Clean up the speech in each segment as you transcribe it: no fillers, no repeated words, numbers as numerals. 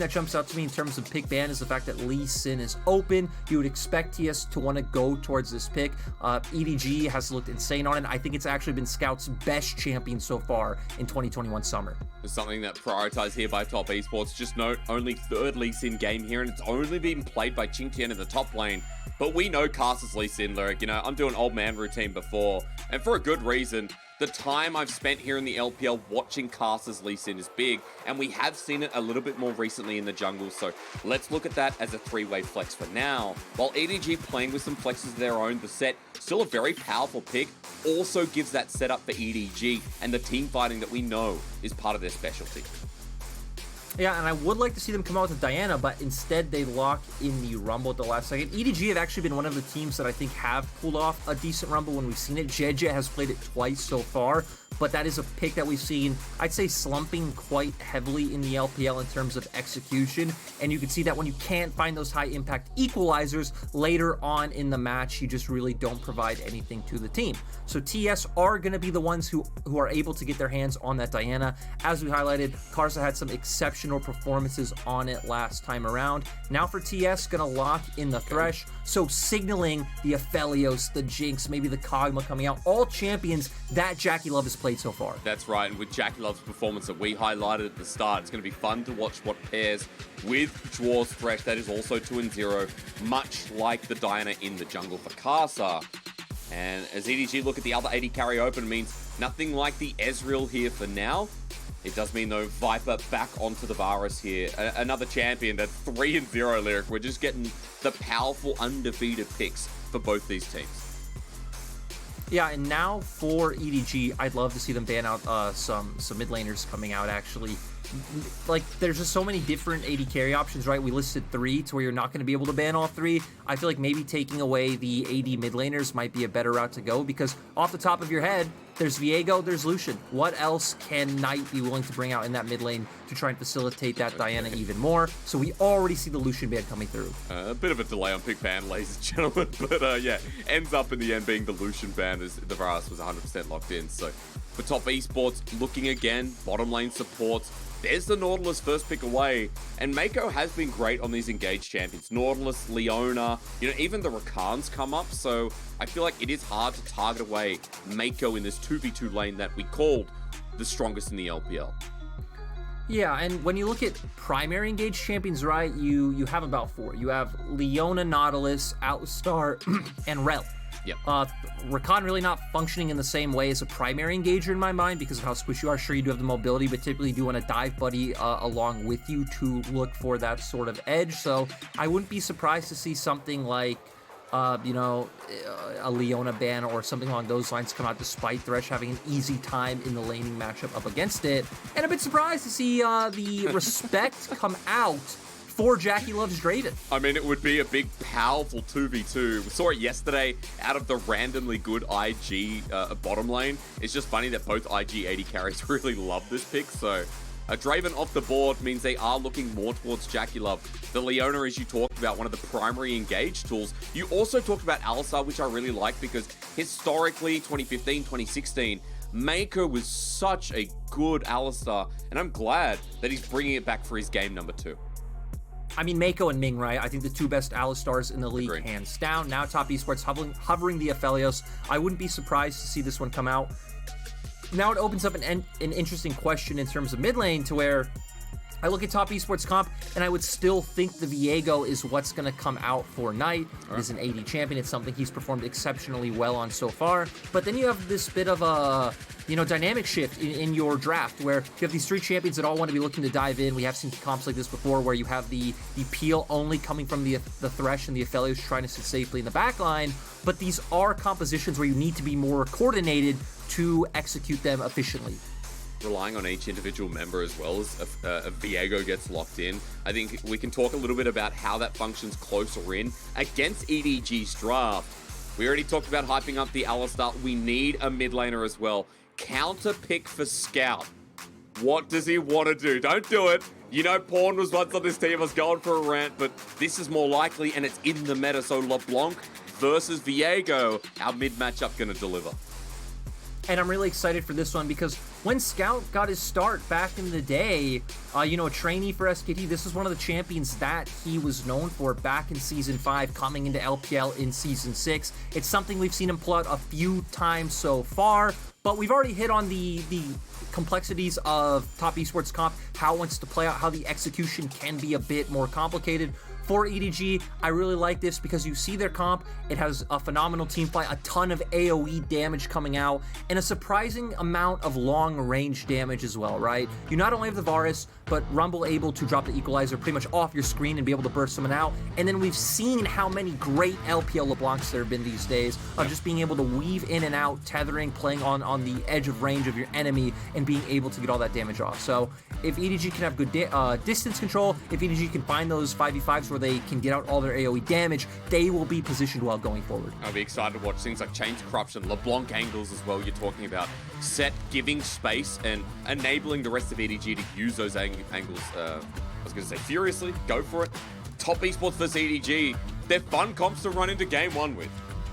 that jumps out to me in terms of pick ban is the fact that Lee Sin is open. You would expect TS to want to go towards this pick. EDG has looked insane on it. I think it's actually been Scout's best champion so far in 2021 summer. There's something that prioritized here by Top Esports. Just note, only third Lee Sin game here, and it's only been played by Qingtian in the top lane. But we know Caster's Lee Sin lyric. You know, I'm doing old man routine before, and for a good reason. The time I've spent here in the LPL watching Caster's Lee Sin is big, and we have seen it a little bit more recently in the jungle, so let's look at that as a three-way flex for now. While EDG playing with some flexes of their own, the set, still a very powerful pick, also gives that setup for EDG and the team fighting that we know is part of their specialty. Yeah, and I would like to see them come out with Diana, but instead they lock in the Rumble at the last second. EDG have actually been one of the teams that I think have pulled off a decent Rumble when we've seen it. Jeje has played it twice so far, but that is a pick that we've seen, I'd say, slumping quite heavily in the LPL in terms of execution, and you can see that when you can't find those high-impact equalizers later on in the match, you just really don't provide anything to the team. So TS are going to be the ones who are able to get their hands on that Diana. As we highlighted, Karsa had some exceptional performances on it last time around. Now for TS, going to lock in the Thresh, so signaling the Aphelios, the Jinx, maybe the Kog'Maw coming out, all champions that JackeyLove has played so far. That's right, and with JackeyLove's performance that we highlighted at the start, it's going to be fun to watch what pairs with Dwarves Thresh. That is also 2-0, much like the Diana in the jungle for Karsa. And as EDG look at the other AD carry open, means nothing like the Ezreal here for now. It does mean, though, Viper back onto the Varus here. Another champion, that 3-0 lyric. We're just getting the powerful undefeated picks for both these teams. Yeah, and now for EDG, I'd love to see them ban out some mid laners coming out, actually. Like, there's just so many different AD carry options, right? We listed 3 to where you're not going to be able to ban all 3. I feel like maybe taking away the AD mid laners might be a better route to go, because off the top of your head, there's Viego, there's Lucian. What else can Knight be willing to bring out in that mid lane to try and facilitate that Diana even more? So we already see the Lucian ban coming through. A bit of a delay on pick ban, ladies and gentlemen, but yeah, ends up in the end being the Lucian ban as the Varus was 100% locked in. So for Top Esports, looking again, bottom lane supports, there's the Nautilus first pick away, and Mako has been great on these engaged champions. Nautilus, Leona, you know, even the Rakans come up, so I feel like it is hard to target away Mako in this 2v2 lane that we called the strongest in the LPL. Yeah, and when you look at primary engaged champions, right, you have about 4. You have Leona, Nautilus, Alistar, and Rel. Yep. Rakan really not functioning in the same way as a primary engager in my mind because of how squishy you are. Sure, you do have the mobility, but typically you do want a dive buddy along with you to look for that sort of edge. So I wouldn't be surprised to see something like, you know, a Leona ban or something along those lines come out, despite Thresh having an easy time in the laning matchup up against it. And a bit surprised to see the respect come out for JackeyLove's Draven. I mean, it would be a big, powerful 2v2. We saw it yesterday out of the randomly good IG bottom lane. It's just funny that both IG AD carries really love this pick, so Draven off the board means they are looking more towards JackeyLove. The Leona, as you talked about, one of the primary engage tools. You also talked about Alistar, which I really like because historically, 2015, 2016, Mako was such a good Alistar, and I'm glad that he's bringing it back for his game number 2. I mean, Mako and Ming, right? I think the 2 best Alistars in the league, Agreed. hands down. Now Top Esports hovering the Aphelios. I wouldn't be surprised to see this one come out. Now it opens up an interesting question in terms of mid lane, to where I look at Top Esports comp, and I would still think the Viego is what's going to come out for Knight. It is an AD champion. It's something he's performed exceptionally well on so far. But then you have this bit of a, you know, dynamic shift in your draft, where you have these 3 champions that all want to be looking to dive in. We have seen comps like this before, where you have the peel only coming from the Thresh and the Aphelios trying to sit safely in the back line. But these are compositions where you need to be more coordinated to execute them efficiently. Relying on each individual member as well as a Viego gets locked in. I think we can talk a little bit about how that functions closer in against EDG's draft. We already talked about hyping up the Alistar. We need a mid laner as well. Counter pick for Scout. What does he want to do? Don't do it. You know, Pawn was once on this team. I was going for a rant, but this is more likely, and it's in the meta. So LeBlanc versus Viego. Our mid matchup going to deliver. And I'm really excited for this one because when Scout got his start back in the day, you know, a trainee for SKT, this is one of the champions that he was known for back in Season 5, coming into LPL in Season 6. It's something we've seen him pull out a few times so far, but we've already hit on the complexities of top esports comp, how it wants to play out, how the execution can be a bit more complicated. For EDG, I really like this because you see their comp, it has a phenomenal team fight, a ton of AoE damage coming out, and a surprising amount of long-range damage as well, right? You not only have the Varus, but Rumble able to drop the Equalizer pretty much off your screen and be able to burst someone out, and then we've seen how many great LPL LeBlancs there have been these days of just being able to weave in and out, tethering, playing on the edge of range of your enemy, and being able to get all that damage off. So if EDG can have good distance control, if EDG can find those 5v5s where they can get out all their AoE damage, they will be positioned well going forward. I'll be excited to watch things like Chains of Corruption, LeBlanc angles as well you're talking about. Set giving space and enabling the rest of EDG to use those angles. I was going to say furiously, go for it. Top esports versus EDG, they're fun comps to run into game one with.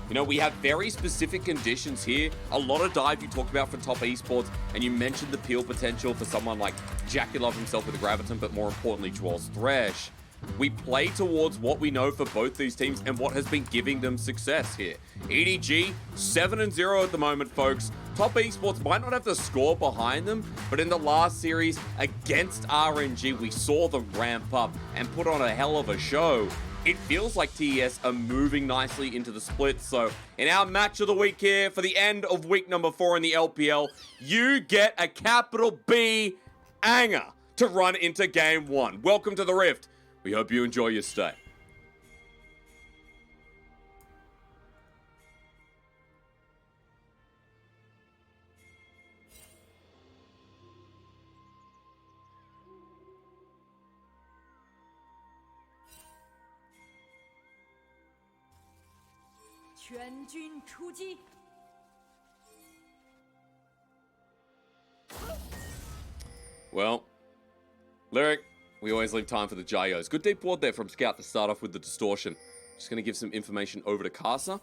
You know, we have very specific conditions here. A lot of dive you talked about for top esports, and you mentioned the peel potential for someone like JackeyLove himself with the Graviton, but more importantly, Dwell's Thresh. We play towards what we know for both these teams and what has been giving them success here. EDG, 7-0 at the moment, folks. Top esports might not have the score behind them, but in the last series against RNG, we saw them ramp up and put on a hell of a show. It feels like TES are moving nicely into the split. So in our match of the week here for the end of week number 4 in the LPL, you get a capital B anger to run into game 1. Welcome to the Rift. We hope you enjoy your stay. Well, Lyric, we always leave time for the gyos. Good deep ward there from Scout to start off with the distortion. Just going to give some information over to Karsa.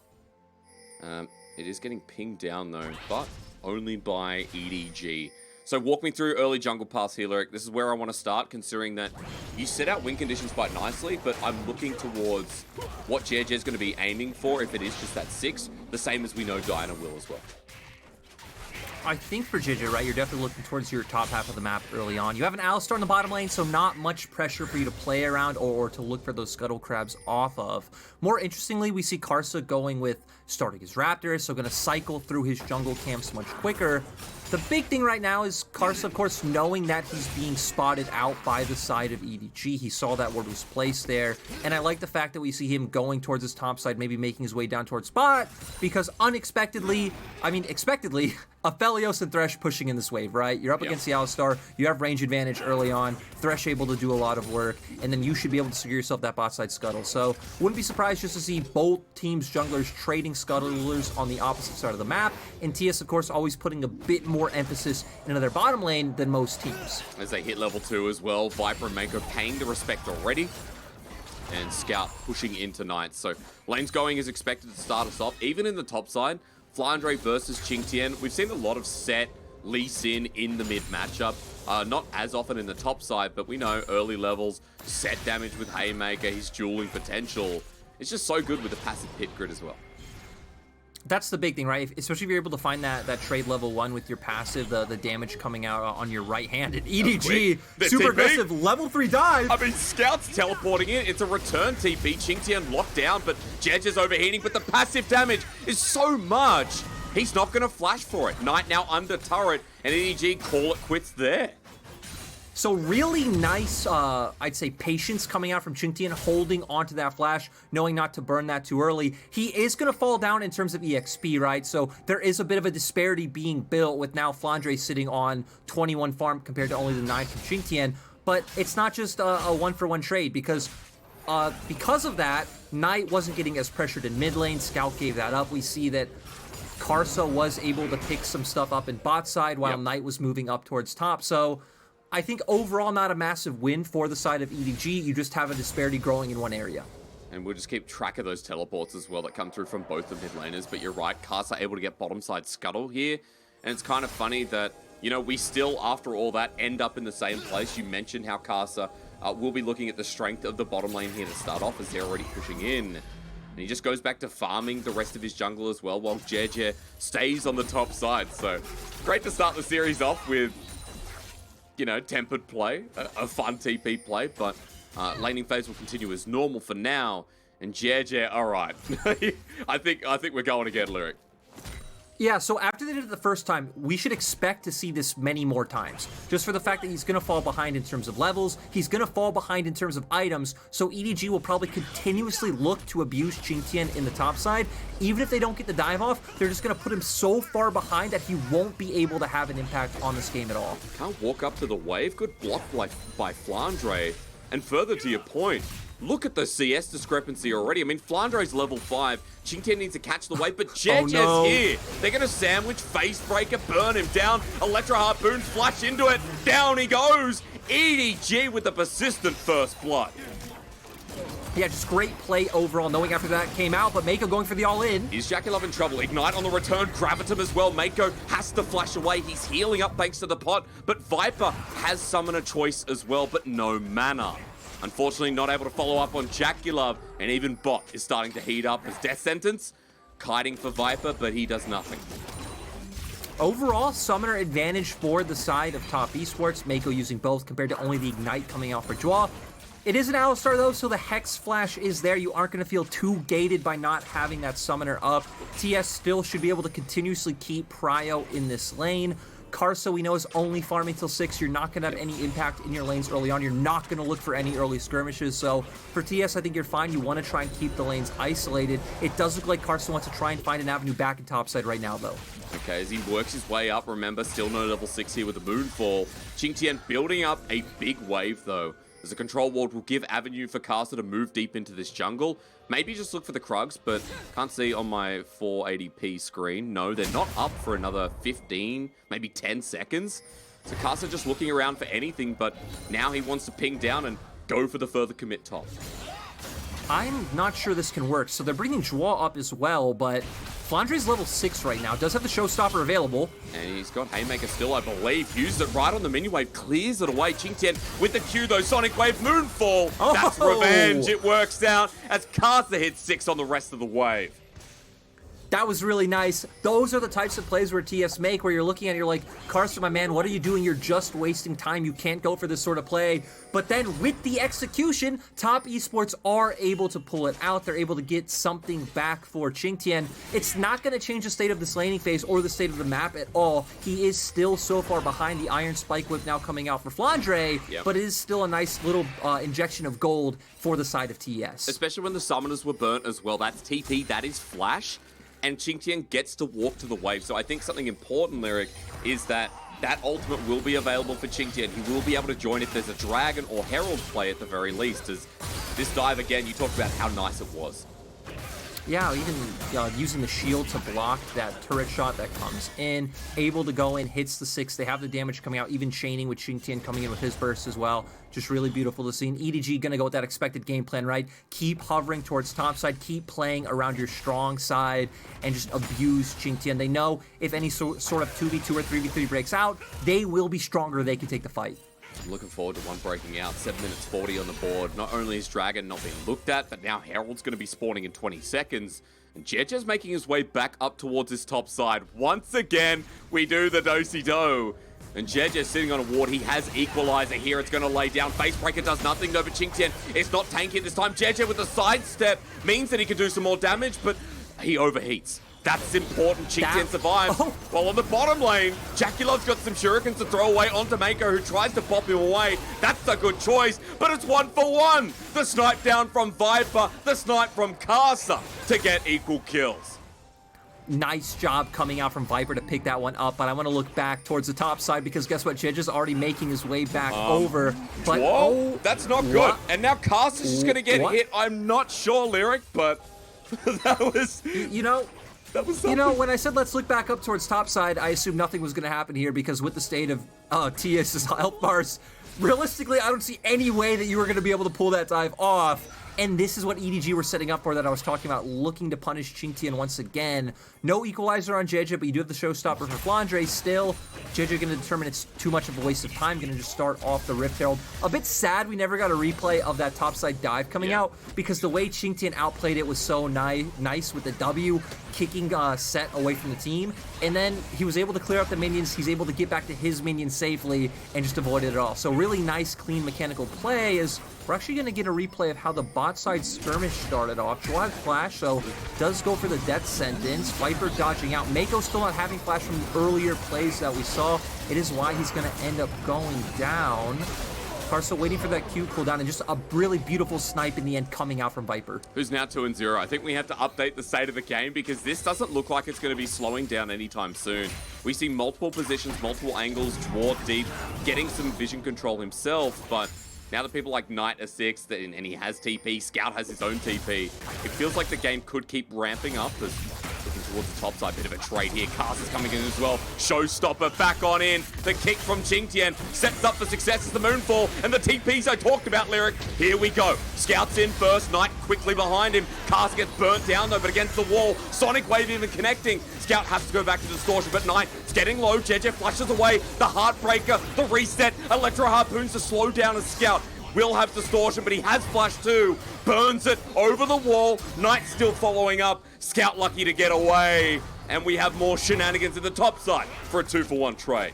It is getting pinged down though, but only by EDG. So walk me through early jungle pass here, Lyric. This is where I want to start, considering that you set out win conditions quite nicely, but I'm looking towards what JJ is going to be aiming for if it is just that 6, the same as we know Diana will as well. I think for JJ, right, you're definitely looking towards your top half of the map early on. You have an Alistar in the bottom lane, so not much pressure for you to play around or to look for those scuttle crabs off of. More interestingly, we see Karsa going with starting his Raptors, so going to cycle through his jungle camps much quicker. The big thing right now is Karsa, of course, knowing that he's being spotted out by the side of EDG. He saw that ward was placed there, and I like the fact that we see him going towards his top side, maybe making his way down towards spot, because expectedly, Aphelios and Thresh pushing in this wave, right? You're up against the Alistar, you have range advantage early on, Thresh able to do a lot of work, and then you should be able to secure yourself that bot side scuttle. So, wouldn't be surprised just to see both teams' junglers trading scuttlers on the opposite side of the map, and TS, of course, always putting a bit more emphasis into their bottom lane than most teams. As they hit level 2 as well, Viper and Mako paying the respect already, and Scout pushing into Knights. So, lanes going is expected to start us off, even in the top side. Flandre versus Qingtian. We've seen a lot of Set, Lee Sin in the mid matchup. Not as often in the top side, but we know early levels, Set damage with Haymaker, his dueling potential. It's just so good with the passive pit grid as well. That's the big thing, right? Especially if you're able to find that trade level 1 with your passive, the damage coming out on your right hand. And EDG, super aggressive, level 3 dive. I mean, Scout's teleporting in. It's a return TP. Qingtian locked down, but Jedge is overheating, but the passive damage is so much. He's not going to flash for it. Knight now under turret, and EDG call it quits there. So really nice, I'd say, patience coming out from Qingtian, holding onto that flash, knowing not to burn that too early. He is going to fall down in terms of EXP, right? So there is a bit of a disparity being built with now Flandre sitting on 21 farm compared to only the 9 from Qingtian. But it's not just a one-for-one trade, because of that, Knight wasn't getting as pressured in mid lane. Scout gave that up. We see that Karsa was able to pick some stuff up in bot side while Knight was moving up towards top. So I think overall not a massive win for the side of EDG. You just have a disparity growing in one area. And we'll just keep track of those teleports as well that come through from both the mid laners. But you're right, Karsa able to get bottom side scuttle here. And it's kind of funny that, you know, we still, after all that, end up in the same place. You mentioned how Kasa will be looking at the strength of the bottom lane here to start off, as they're already pushing in. And he just goes back to farming the rest of his jungle as well, while JJ stays on the top side. So, great to start the series off with, you know, tempered play, a fun TP play, but laning phase will continue as normal for now. And JJ, all right. I think we're going again, Lyric. Yeah, so after they did it the first time, we should expect to see this many more times. Just for the fact that he's going to fall behind in terms of levels, he's going to fall behind in terms of items, so EDG will probably continuously look to abuse Qingtian in the top side. Even if they don't get the dive off, they're just going to put him so far behind that he won't be able to have an impact on this game at all. Can't walk up to the wave. Good block by Flandre. And further to your point, look at the CS discrepancy already. I mean, Flandre's level 5. Qingtian needs to catch the wave, but JJ's here. They're going to sandwich, face breaker, burn him down. Electro Harpoon, flash into it. Down he goes. EDG with the persistent first blood. Yeah, just great play overall, knowing after that came out, but Mako going for the all-in. Is JackeyLove in trouble? Ignite on the return, Gravitum as well. Mako has to flash away. He's healing up thanks to the pot, but Viper has Summoner choice as well, but no mana. Unfortunately, not able to follow up on JackeyLove, and even Bot is starting to heat up as Death Sentence. Kiting for Viper, but he does nothing. Overall, Summoner advantage for the side of Top Esports. Mako using both compared to only the Ignite coming out for Jwa. It is an Alistar though, so the Hex Flash is there. You aren't going to feel too gated by not having that Summoner up. TS still should be able to continuously keep Prio in this lane. Karsa, we know, is only farming till 6. You're not going to have any impact in your lanes early on. You're not going to look for any early skirmishes. So for TS, I think you're fine. You want to try and keep the lanes isolated. It does look like Karsa wants to try and find an avenue back in topside right now, though. Okay, as he works his way up, remember, still no level 6 here with the Moonfall. Qingtian building up a big wave, though, as the control ward will give avenue for Karsa to move deep into this jungle. Maybe just look for the Krugs, but can't see on my 480p screen. No, they're not up for another 15, maybe 10 seconds. So Karsa just looking around for anything, but now he wants to ping down and go for the further commit top. I'm not sure this can work. So they're bringing Jwa up as well, but Flandre's level 6 right now. Does have the Showstopper available. And he's got Haymaker still, I believe. Uses it right on the mini wave, clears it away. Qingtian with the Q though, Sonic Wave, Moonfall. Oh! That's revenge. It works out as Karsa hits 6 on the rest of the wave. That was really nice. Those are the types of plays where TS make, where you're looking at it, you're like, Karsa, my man, what are you doing? You're just wasting time. You can't go for this sort of play. But then with the execution, Top Esports are able to pull it out. They're able to get something back for Qingtian. It's not going to change the state of this laning phase or the state of the map at all. He is still so far behind. The Iron Spike Whip now coming out for Flandre, but it is still a nice little injection of gold for the side of TS. Especially when the summoners were burnt as well. That's TP, that is Flash. And Qingtian gets to walk to the wave. So I think something important, Lyric, is that ultimate will be available for Qingtian. He will be able to join if there's a Dragon or Herald play at the very least. As this dive, again, you talked about how nice it was. Yeah, even using the shield to block that turret shot that comes in. Able to go in, hits the 6. They have the damage coming out, even chaining with Qingtian coming in with his burst as well. Just really beautiful to see. And EDG going to go with that expected game plan, right? Keep hovering towards top side, keep playing around your strong side, and just abuse Qingtian. They know if any sort of 2v2 or 3v3 breaks out, they will be stronger. They can take the fight. I'm looking forward to one breaking out. 7 minutes 40 on the board. Not only is Dragon not being looked at, but now Herald's going to be spawning in 20 seconds. And JJ's making his way back up towards his top side. Once again, we do the do-si-do. And JJ's sitting on a ward. He has Equalizer here. It's going to lay down. Facebreaker does nothing though, but Qingtian is not tanking this time. JJ with the sidestep means that he can do some more damage, but he overheats. That's important. Qingtian survives. While on the bottom lane, JackeyLove's got some shurikens to throw away onto Mako, who tries to pop him away. That's a good choice, but it's 1-for-1. The snipe down from Viper, the snipe from Karsa to get equal kills. Nice job coming out from Viper to pick that one up, but I want to look back towards the top side because guess what? Jedge is already making his way back over. But whoa, that's not good. And now Karsa's just going to get hit. I'm not sure, Lyric, but that was... You know, when I said let's look back up towards topside, I assumed nothing was going to happen here because with the state of TS's health bars, realistically, I don't see any way that you were going to be able to pull that dive off. And this is what EDG were setting up for that I was talking about, looking to punish Qingtian once again. No equalizer on Jeje, but you do have the showstopper for Flandre still. Jeje going to determine it's too much of a waste of time, going to just start off the Rift Herald. A bit sad we never got a replay of that topside dive coming out, because the way Qingtian outplayed it was so nice with the W, kicking Set away from the team. And then he was able to clear out the minions, he's able to get back to his minions safely, and just avoided it all. So really nice, clean mechanical play. Is we're actually going to get a replay of how the bot side skirmish started off. Jawad flash, so does go for the death sentence. Viper dodging out. Mako still not having flash from the earlier plays that we saw. It is why he's going to end up going down. Karsa waiting for that Q cooldown, and just a really beautiful snipe in the end coming out from Viper. Who's now 2-0. I think we have to update the state of the game, because this doesn't look like it's going to be slowing down anytime soon. We see multiple positions, multiple angles, Dwarf deep, getting some vision control himself, but now that people like Knight are 6, and he has TP, Scout has his own TP, it feels like the game could keep ramping up as looking towards the top side. Bit of a trade here. Cast is coming in as well. Showstopper back on in. The kick from Qingtian sets up for success as the Moonfall and the TPs I talked about, Lyric. Here we go. Scout's in first. Knight quickly behind him. Cast gets burnt down though, but against the wall. Sonic Wave even connecting. Scout has to go back to Distortion, but Knight is getting low. Jeje flashes away. The Heartbreaker, the reset. Electro Harpoons to slow down a Scout. Will have Distortion, but he has Flash too. Burns it over the wall. Knight still following up. Scout lucky to get away. And we have more shenanigans in the top side for a 2-for-1 trade.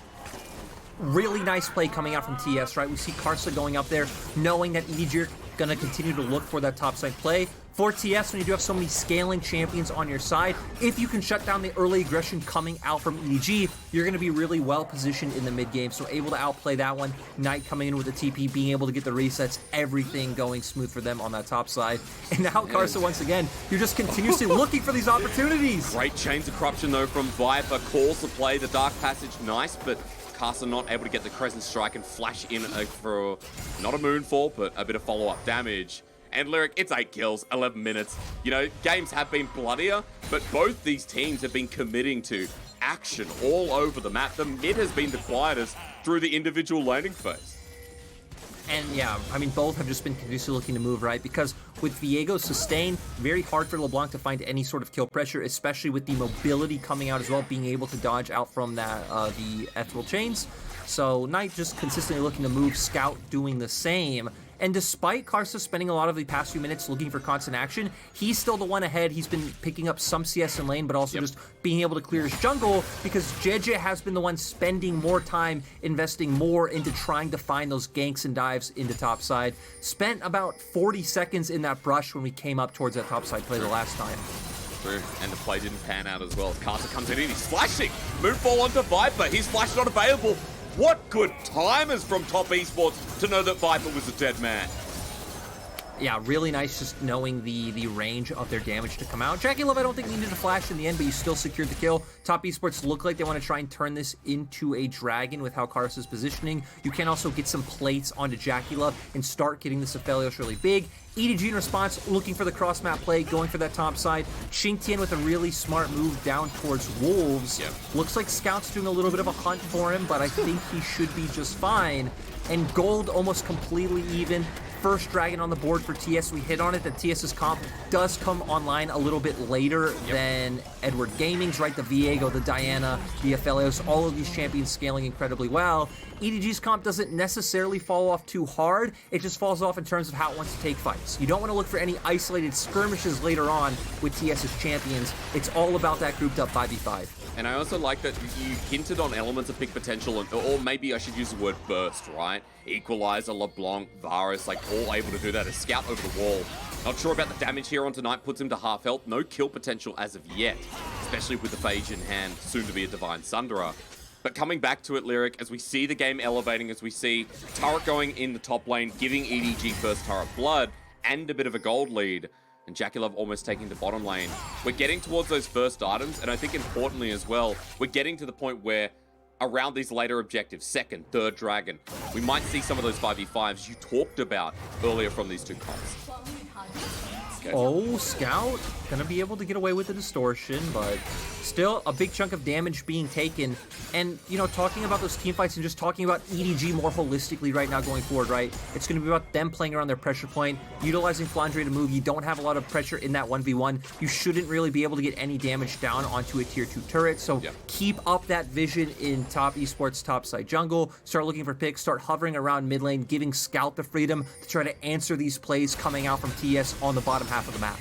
Really nice play coming out from TS, right? We see Karsa going up there, knowing that EDG are going to continue to look for that topside play. For TS, when you do have so many scaling champions on your side, if you can shut down the early aggression coming out from EDG, you're going to be really well positioned in the mid game. So able to outplay that one. Knight coming in with the TP, being able to get the resets, everything going smooth for them on that top side. And now Karsa, once again, you're just continuously looking for these opportunities. Great Chains of Corruption though from Viper. Calls the play, the Dark Passage, nice, but Karsa not able to get the Crescent Strike and flash in for not a Moonfall, but a bit of follow-up damage. And Lyric, it's 8 kills, 11 minutes. You know, games have been bloodier, but both these teams have been committing to action all over the map. The mid has been the quietest through the individual laning phase. And yeah, I mean, both have just been continuously looking to move, right? Because with Viego's sustain, very hard for LeBlanc to find any sort of kill pressure, especially with the mobility coming out as well, being able to dodge out from that the Ethereal Chains. So Knight just consistently looking to move, Scout doing the same. And despite Karsa spending a lot of the past few minutes looking for constant action, he's still the one ahead. He's been picking up some CS in lane, but also just being able to clear his jungle, because Jeje has been the one spending more time, investing more into trying to find those ganks and dives into topside. Spent about 40 seconds in that brush when we came up towards that topside play the last time. True, and the play didn't pan out as well. Karsa comes in and he's flashing. Moonfall onto Viper. His flash not available. What good timers from Top Esports to know that Viper was a dead man. Yeah, really nice just knowing the range of their damage to come out. JackeyLove, I don't think needed a flash in the end, but you still secured the kill. Top Esports look like they want to try and turn this into a dragon with how Karsa's positioning. You can also get some plates onto JackeyLove and start getting this Aphelios really big. EDG in response, looking for the cross-map play, going for that top side. Qingtian with a really smart move down towards Wolves. Looks like Scout's doing a little bit of a hunt for him, but I think he should be just fine. And gold almost completely even. First dragon on the board for TS. We hit on it that TS's comp does come online a little bit later than Edward Gaming's, right? The Viego, the Diana, the Aphelios, all of these champions scaling incredibly well. EDG's comp doesn't necessarily fall off too hard. It just falls off in terms of how it wants to take fights. You don't want to look for any isolated skirmishes later on with TS's champions. It's all about that grouped up 5v5. And I also like that you hinted on elements of pick potential, or maybe I should use the word burst, right? Equalizer, LeBlanc, Varus, like all able to do that. A Scout over the wall. Not sure about the damage here on tonight, puts him to half health. No kill potential as of yet, especially with the Phage in hand, soon to be a Divine Sunderer. But coming back to it, Lyric, as we see the game elevating, as we see Turret going in the top lane, giving EDG first turret blood, and a bit of a gold lead, and JackeyLove almost taking the bottom lane. We're getting towards those first items, and I think importantly as well, we're getting to the point where around these later objectives, second, third dragon, we might see some of those 5v5s you talked about earlier from these two comps. Okay. Oh, Scout gonna be able to get away with the distortion, but still a big chunk of damage being taken. And, you know, talking about those team fights and just talking about EDG more holistically right now going forward, right? It's gonna be about them playing around their pressure point, utilizing Flandre to move. You don't have a lot of pressure in that 1v1. You shouldn't really be able to get any damage down onto a tier 2 turret. So keep up that vision in top esports, top side jungle. Start looking for picks, start hovering around mid lane, giving Scout the freedom to try to answer these plays coming out from TS on the bottom half of the map.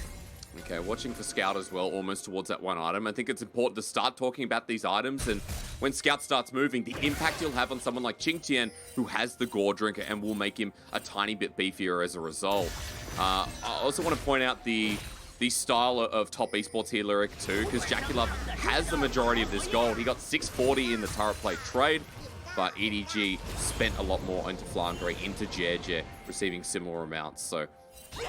Okay, watching for Scout as well, almost towards that one item. I think it's important to start talking about these items, and when Scout starts moving, the impact he'll have on someone like Qingtian, who has the Gore Drinker and will make him a tiny bit beefier as a result. I also want to point out the style of top esports here, Lyric, too, because JackeyLove has the majority of this gold. He got 640 in the turret plate trade, but EDG spent a lot more into Flandre, into Jie, receiving similar amounts. So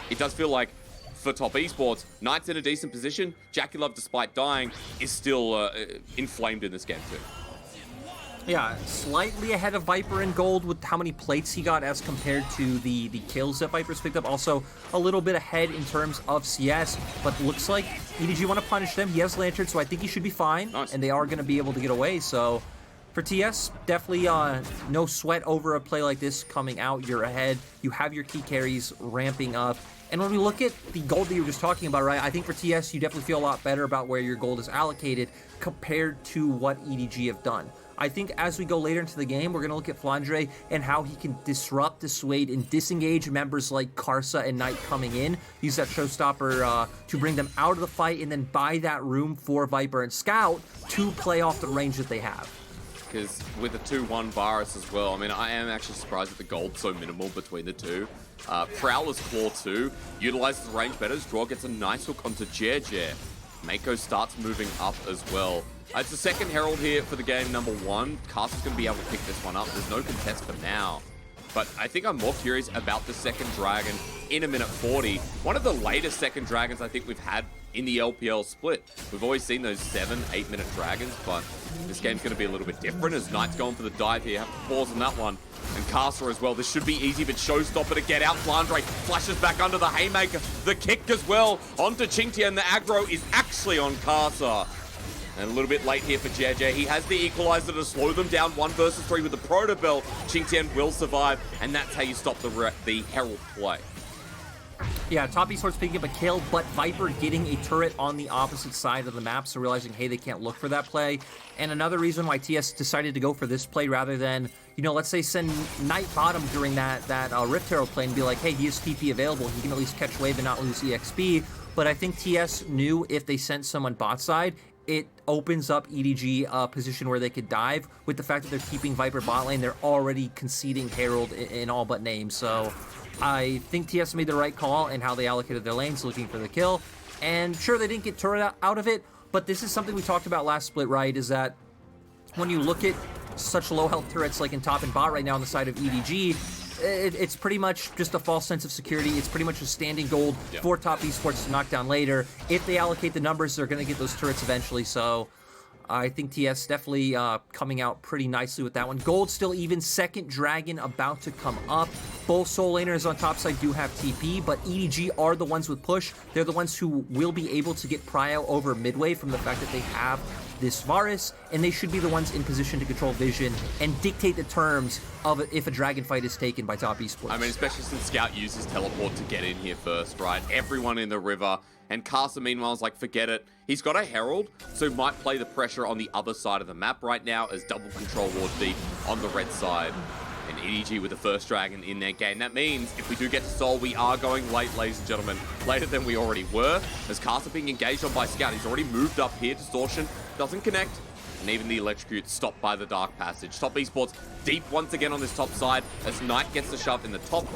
it does feel like for top esports, Knight's in a decent position. JackeyLove, despite dying, is still inflamed in this game too. Yeah, slightly ahead of Viper in gold with how many plates he got as compared to the kills that Viper's picked up. Also, a little bit ahead in terms of CS, but looks like EDG want to punish them. He has Lantern, so I think he should be fine, nice. And they are going to be able to get away. So for TS, definitely no sweat over a play like this coming out. You're ahead. You have your key carries ramping up. And when we look at the gold that you were just talking about, right, I think for TS, you definitely feel a lot better about where your gold is allocated compared to what EDG have done. I think as we go later into the game, we're going to look at Flandre and how he can disrupt, dissuade, and disengage members like Karsa and Knight coming in. Use that showstopper to bring them out of the fight and then buy that room for Viper and Scout to play off the range that they have. Because with the 2-1 Varus as well, I mean, I am actually surprised that the gold's so minimal between the two. Prowler's Claw 2 utilizes the range better. Draw gets a nice hook onto Jie. Mako starts moving up as well. It's the second Herald here for the game number 1. Castle's going to be able to pick this one up. There's no contest for now. But I think I'm more curious about the second Dragon in a minute 40. One of the latest second Dragons I think we've had in the LPL split. We've always seen those 7-8 minute Dragons, but this game's going to be a little bit different as Knight's going for the dive here. Have to pause on that one. And Karsa as well. This should be easy, but Showstopper to get out. Flandre flashes back under the Haymaker. The kick as well onto Qingtian. The aggro is actually on Karsa. And a little bit late here for JJ. He has the equalizer to slow them down 1 versus 3 with the Proto Bell. Qingtian will survive, and that's how you stop the Herald play. Yeah, top esports picking up a kill, but Viper getting a turret on the opposite side of the map, so realizing, hey, they can't look for that play. And another reason why TS decided to go for this play rather than, you know, let's say send Knight bottom during that Rift Herald play and be like, hey, he is TP available. He can at least catch wave and not lose EXP. But I think TS knew if they sent someone bot side, it opens up EDG a position where they could dive. With the fact that they're keeping Viper bot lane, they're already conceding Herald in all but name. So I think TS made the right call in how they allocated their lanes, looking for the kill. And sure, they didn't get turret out of it, but this is something we talked about last split, right? Is that when you look at such low health turrets like in top and bot right now on the side of EDG, it's pretty much just a false sense of security. It's pretty much a standing gold for top esports to knock down later. If they allocate the numbers, they're going to get those turrets eventually. So I think TS definitely coming out pretty nicely with that one. Gold still even. Second Dragon about to come up. Both soul laners on top side do have TP, but EDG are the ones with push. They're the ones who will be able to get Prio over midway from the fact that they have this Varus, and they should be the ones in position to control vision and dictate the terms of if a dragon fight is taken by top esports. I mean, especially since Scout uses teleport to get in here first, right? Everyone in the river. And Karsa, meanwhile, is like, forget it. He's got a Herald, so might play the pressure on the other side of the map right now as double control ward deep on the red side. And EDG with the first Dragon in their game. That means if we do get to Soul, we are going late, ladies and gentlemen. Later than we already were. As Karsa being engaged on by Scout, he's already moved up here. Distortion doesn't connect. And even the Electrocute stopped by the Dark Passage. Top esports deep once again on this top side as Knight gets the shove in the top.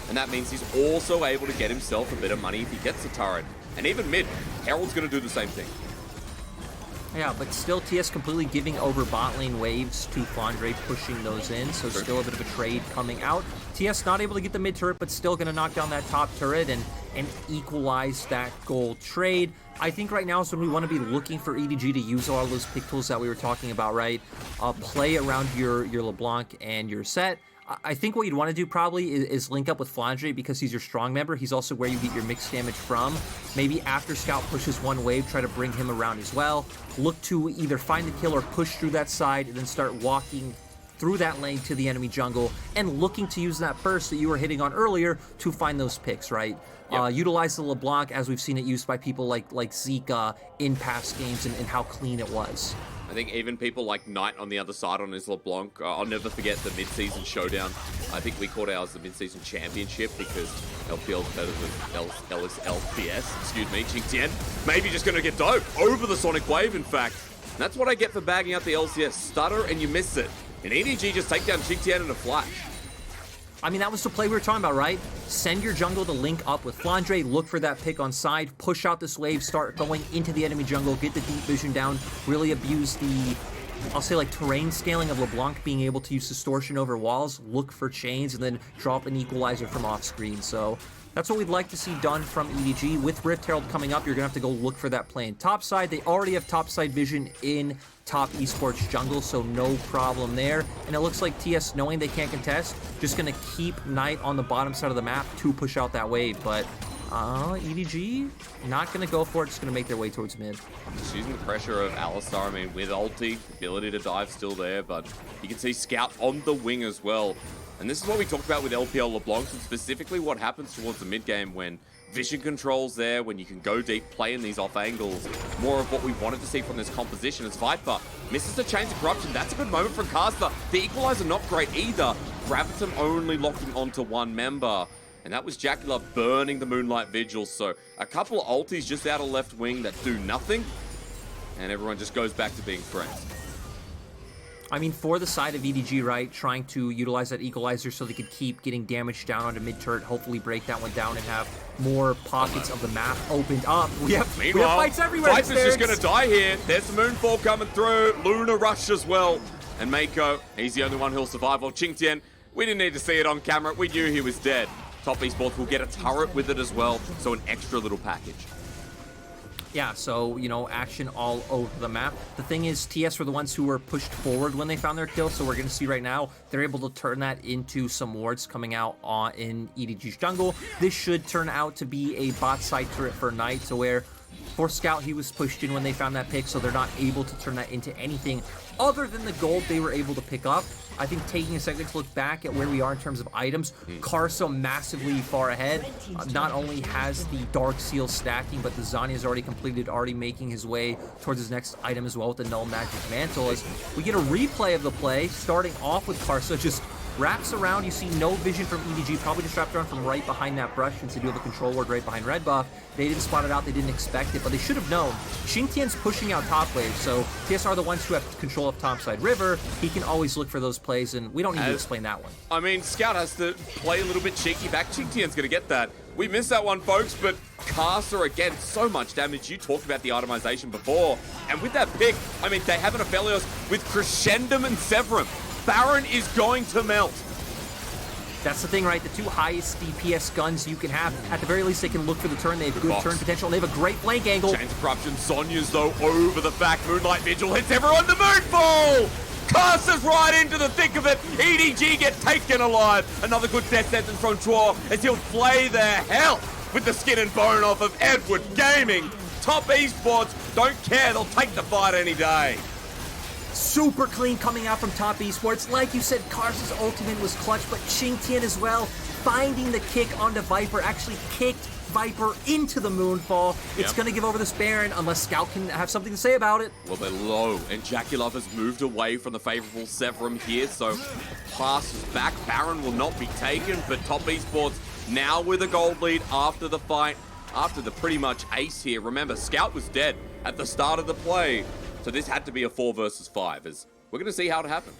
And that means he's also able to get himself a bit of money if he gets the turret. And even mid, Herald's going to do the same thing. Yeah, but still TS completely giving over bot lane waves to Flandre, pushing those in, so still a bit of a trade coming out. TS not able to get the mid turret, but still going to knock down that top turret and equalize that gold trade. I think right now is when we want to be looking for EDG to use all those pick tools that we were talking about, right? Play around your LeBlanc and your set. I think what you'd want to do probably is link up with Flandre because he's your strong member. He's also where you get your mixed damage from. Maybe after Scout pushes one wave, try to bring him around as well. Look to either find the kill or push through that side and then start walking through that lane to the enemy jungle and looking to use that burst that you were hitting on earlier to find those picks, right? Yep. Utilize the LeBlanc as we've seen it used by people like Zika in past games and how clean it was. I think even people like Knight on the other side on his LeBlanc, I'll never forget the mid-season showdown. I think we called ours the mid-season championship because LPL's better than LPS, excuse me, Qingtian. Maybe just going to get dope over the Sonic Wave, in fact. And that's what I get for bagging out the LCS. Stutter and you miss it. And EDG just take down Qingtian in a flash. I mean, that was the play we were talking about, right? Send your jungle to link up with Flandre, look for that pick on side, push out this wave, start going into the enemy jungle, get the deep vision down, really abuse the, I'll say like terrain scaling of LeBlanc, being able to use distortion over walls, look for chains, and then drop an equalizer from off screen. So that's what we'd like to see done from EDG. With Rift Herald coming up, you're going to have to go look for that play in top side. They already have top side vision in top esports jungle, so no problem there. And it looks like TS, knowing they can't contest, just going to keep Knight on the bottom side of the map to push out that wave. But EDG, not going to go for it, just going to make their way towards mid. Just using the pressure of Alistar, I mean, with ulti, ability to dive still there, but you can see Scout on the wing as well. And this is what we talked about with LPL LeBlanc, and specifically what happens towards the mid game when vision control's there, when you can go deep, play in these off angles. More of what we wanted to see from this composition as Viper misses the Chains of Corruption. That's a good moment from Caster. The equalizer not great either. Graviton only locking onto one member. And that was Jackula burning the Moonlight Vigil. So a couple of ultis just out of left wing that do nothing. And everyone just goes back to being friends. I mean, for the side of EDG, right, trying to utilize that equalizer so they could keep getting damage down onto mid-turret, hopefully break that one down and have more pockets of the map opened up. We have fights everywhere. Viper's just going to die here. There's the Moonfall coming through. Luna Rush as well. And Mako, he's the only one who'll survive. Well, Qingtian, we didn't need to see it on camera. We knew he was dead. Top Esports will get a turret with it as well, so an extra little package. Yeah, so, you know, action all over the map. The thing is, TS were the ones who were pushed forward when they found their kill, so we're going to see right now, they're able to turn that into some wards coming out in EDG's jungle. This should turn out to be a bot side turret for Knight, so where for Scout, he was pushed in when they found that pick, so they're not able to turn that into anything other than the gold they were able to pick up. I think taking a second to look back at where we are in terms of items, Karsa massively far ahead. Not only has the Dark Seal stacking, but the Zanya is already completed, already making his way towards his next item as well with the Null Magic Mantle. As we get a replay of the play, starting off with Karsa, just wraps around. You see no vision from EDG, probably just wrapped around from right behind that brush since they do have a control ward right behind red buff. They didn't spot it out, they didn't expect it, but they should have known. Qingtian's pushing out top wave, so TS are the ones who have control of topside river. He can always look for those plays, and we don't need to explain that one. I mean, Scout has to play a little bit cheeky back. Qingtian's going to get that. We missed that one, folks, but Caster, again, so much damage. You talked about the itemization before, and with that pick, I mean, they have an Aphelios with Crescendum and Severum. Baron is going to melt. That's the thing, right? The two highest DPS guns you can have. At the very least, they can look for the turn. They have good turn potential, and they have a great flank angle. Chains of Corruption. Sonya's, though, over the back. Moonlight Vigil hits everyone. The Moonfall! Caster's right into the thick of it. EDG get taken alive. Another good death sentence from Chua as he'll play their hell with the skin and bone off of Edward Gaming. Top Esports don't care. They'll take the fight any day. Super clean coming out from Top Esports. Like you said, Karsa's ultimate was clutch, but Qingtian as well, finding the kick onto Viper, actually kicked Viper into the Moonfall. It's going to give over this Baron unless Scout can have something to say about it. Well, they're low, and Jackulov has moved away from the favorable Severum here, so pass is back. Baron will not be taken, but Top Esports now with a gold lead after the fight, after the pretty much ace here. Remember, Scout was dead at the start of the play. So this had to be a 4 versus 5, as we're going to see how it happened.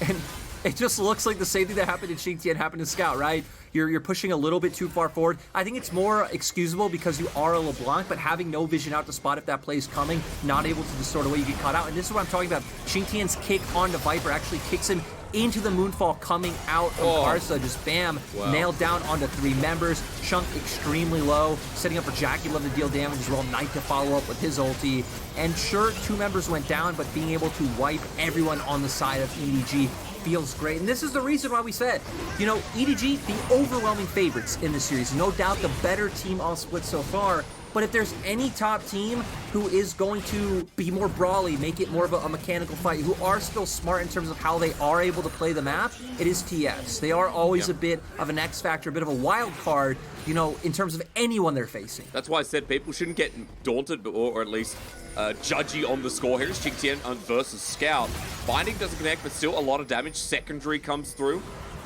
And it just looks like the same thing that happened in Qingtian happened in Scout, right? You're pushing a little bit too far forward. I think it's more excusable because you are a LeBlanc, but having no vision out to spot if that play is coming, not able to distort away, you get caught out. And this is what I'm talking about. Qingtian's kick onto Viper actually kicks him into the Moonfall coming out of Karsa. Just bam, nailed down onto 3 members. Chunk extremely low, setting up for Jackulov to deal damage as well. Knight to follow up with his ulti. And sure, 2 members went down, but being able to wipe everyone on the side of EDG feels great. And this is the reason why we said, you know, EDG, the overwhelming favorites in the series. No doubt the better team all split so far. But if there's any top team who is going to be more brawly, make it more of a mechanical fight, who are still smart in terms of how they are able to play the map, it is TS. They are always a bit of an X factor, a bit of a wild card, you know, in terms of anyone they're facing. That's why I said people shouldn't get daunted, or at least judgy on the score. Here's Qingtian versus Scout. Binding doesn't connect, but still a lot of damage. Secondary comes through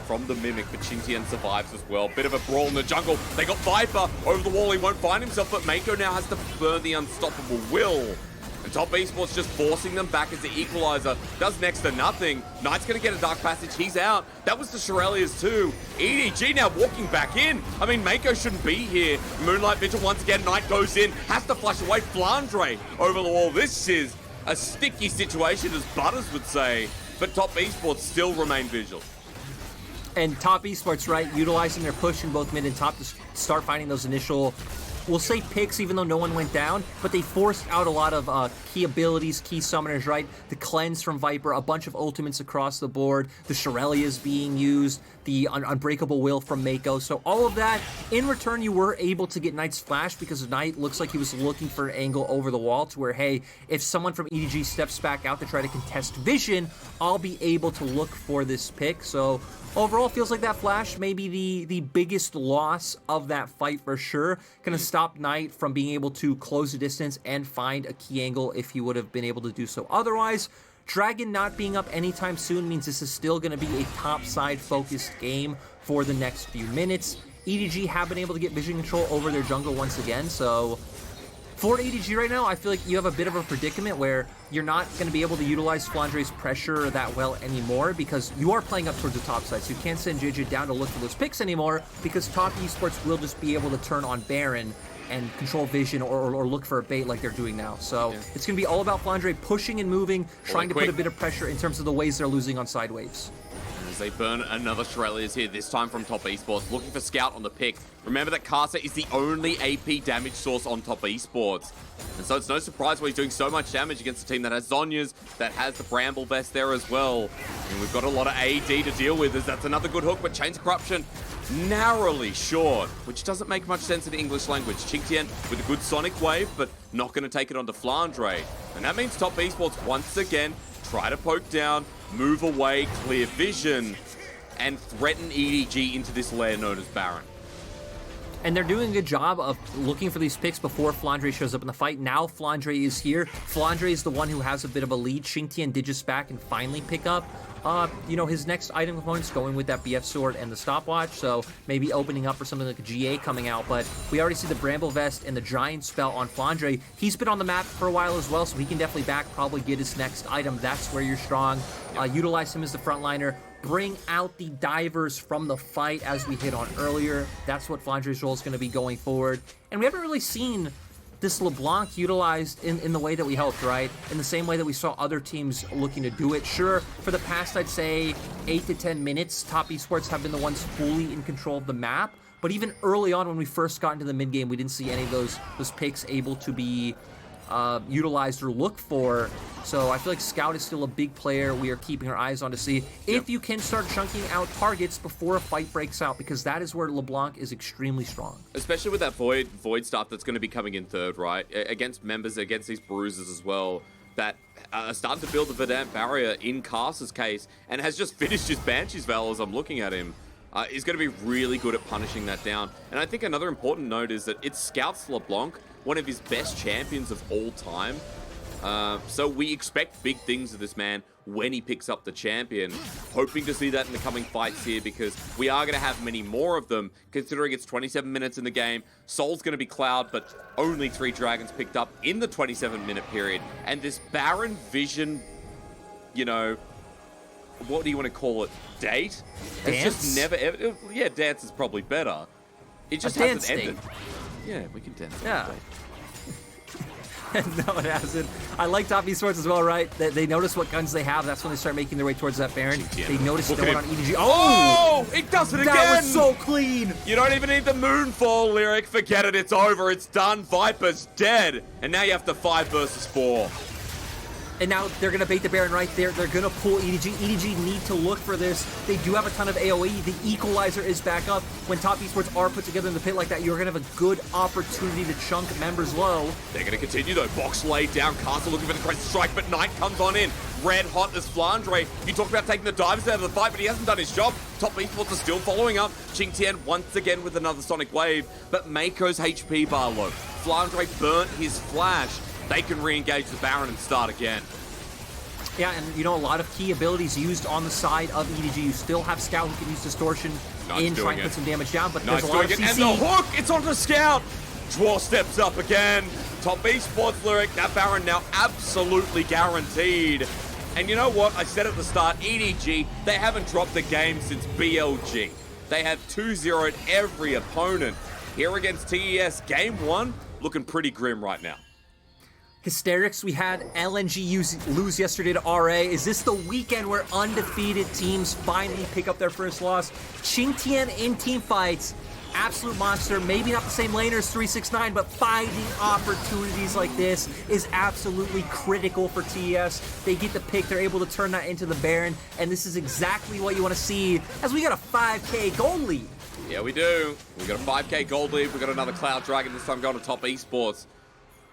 from the Mimic, but Qingtian survives as well. Bit of a brawl in the jungle. They got Viper over the wall. He won't find himself, but Mako now has to burn the unstoppable will. And Top Esports just forcing them back as the equalizer. Does next to nothing. Knight's going to get a Dark Passage. He's out. That was the Shirelias too. EDG now walking back in. I mean, Mako shouldn't be here. Moonlight Vigil once again. Knight goes in. Has to flash away Flandre over the wall. This is a sticky situation, as Butters would say. But Top Esports still remain vigilant. And Top Esports, right, utilizing their push in both mid and top to start finding those initial, we'll say picks, even though no one went down, but they forced out a lot of key abilities, key summoners, right? The cleanse from Viper, a bunch of ultimates across the board, the Shirelias being used, the Unbreakable Will from Mako. So all of that, in return, you were able to get Knight's flash because Knight looks like he was looking for an angle over the wall to where, hey, if someone from EDG steps back out to try to contest vision, I'll be able to look for this pick. So overall, feels like that flash may be the biggest loss of that fight for sure. Gonna stop Knight from being able to close the distance and find a key angle if he would have been able to do so otherwise. Dragon not being up anytime soon means this is still going to be a top side focused game for the next few minutes. EDG have been able to get vision control over their jungle once again, so for EDG right now, I feel like you have a bit of a predicament where you're not going to be able to utilize Flandre's pressure that well anymore because you are playing up towards the top side, so you can't send JJ down to look for those picks anymore because Top Esports will just be able to turn on Baron and control vision or look for a bait like they're doing now. So it's going to be all about Flandre pushing and moving, trying to put a bit of pressure in terms of the ways they're losing on side waves. As they burn another Shirelias here, this time from Top Esports, looking for Scout on the pick. Remember that Kasa is the only AP damage source on Top Esports. And so it's no surprise why he's doing so much damage against a team that has Zhonya's, that has the Bramble Vest there as well. And we've got a lot of AD to deal with, as that's another good hook, but Chains of Corruption narrowly short, which doesn't make much sense in the English language. Qingtian with a good Sonic Wave, but not going to take it onto Flandre. And that means Top Esports once again try to poke down, move away, clear vision, and threaten EDG into this lair known as Baron. And they're doing a good job of looking for these picks before Flandre shows up in the fight. Now Flandre is here. Flandre is the one who has a bit of a lead. Qingtian did just back and finally pick up you know, his next item components, going with that BF sword and the stopwatch, so maybe opening up for something like a GA coming out. But we already see the Bramble Vest and the Giant Spell on Flandre. He's been on the map for a while as well, so he can definitely back, probably get his next item. That's where you're strong. Utilize him as the frontliner. Bring out the divers from the fight as we hit on earlier. That's what Flandre's role is going to be going forward. And we haven't really seen this LeBlanc utilized in the way that we hoped, right? In the same way that we saw other teams looking to do it. Sure, for the past, I'd say, 8 to 10 minutes, Top Esports have been the ones fully in control of the map. But even early on when we first got into the mid game, we didn't see any of those picks able to be utilized or looked for. So I feel like Scout is still a big player we are keeping our eyes on to see if you can start chunking out targets before a fight breaks out, because that is where LeBlanc is extremely strong. Especially with that Void stuff that's going to be coming in third, right? Against members, against these bruisers as well, that are starting to build the Verdant barrier in Cars's case, and has just finished his Banshee's Veil as I'm looking at him. Is going to be really good at punishing that down. And I think another important note is that it's Scout's LeBlanc, one of his best champions of all time. So we expect big things of this man when he picks up the champion. Hoping to see that in the coming fights here, because we are going to have many more of them, considering it's 27 minutes in the game. Soul's going to be Cloud, but only 3 dragons picked up in the 27-minute period. And this Baron Vision, you know, what do you want to call it? Date? Dance? It's just never ever. Yeah, dance is probably better. It just hasn't ended. Yeah, we can dance. Yeah. No, it hasn't. I like Top Esports as well, right? They notice what guns they have. That's when they start making their way towards that Baron. They notice no one on EDG. Oh! It does it again! That was so clean! You don't even need the Moonfall lyric. Forget it. It's over. It's done. Viper's dead. And now you have to 5 versus 4. And now they're going to bait the Baron right there. They're going to pull EDG. EDG need to look for this. They do have a ton of AoE. The Equalizer is back up. When Top Esports are put together in the pit like that, you're going to have a good opportunity to chunk members low. They're going to continue though. Box laid down. Castle looking for the crazy strike, but Knight comes on in. Red hot as Flandre. You talked about taking the divers out of the fight, but he hasn't done his job. Top Esports are still following up. Qingtian once again with another Sonic Wave, but Mako's HP bar low. Flandre burnt his flash. They can re-engage the Baron and start again. Yeah, and you know, a lot of key abilities used on the side of EDG. You still have Scout who can use Distortion in trying to put some damage down, but there's a lot of CC. And the hook, it's on the Scout. Dwarf steps up again. Top Esports Lyric, that Baron now absolutely guaranteed. And you know what? I said at the start, EDG, they haven't dropped a game since BLG. They have 2-0'd every opponent. Here against TES, game one, looking pretty grim right now. Hysterics, we had LNG lose yesterday to RA. Is this the weekend where undefeated teams finally pick up their first loss? Qingtian in team fights, absolute monster. Maybe not the same laner as 369, but finding opportunities like this is absolutely critical for TES. They get the pick, they're able to turn that into the Baron, and this is exactly what you want to see as we got a 5K gold lead. Yeah, we do. We got a 5K gold lead. We got another Cloud Dragon, this time going to Top Esports.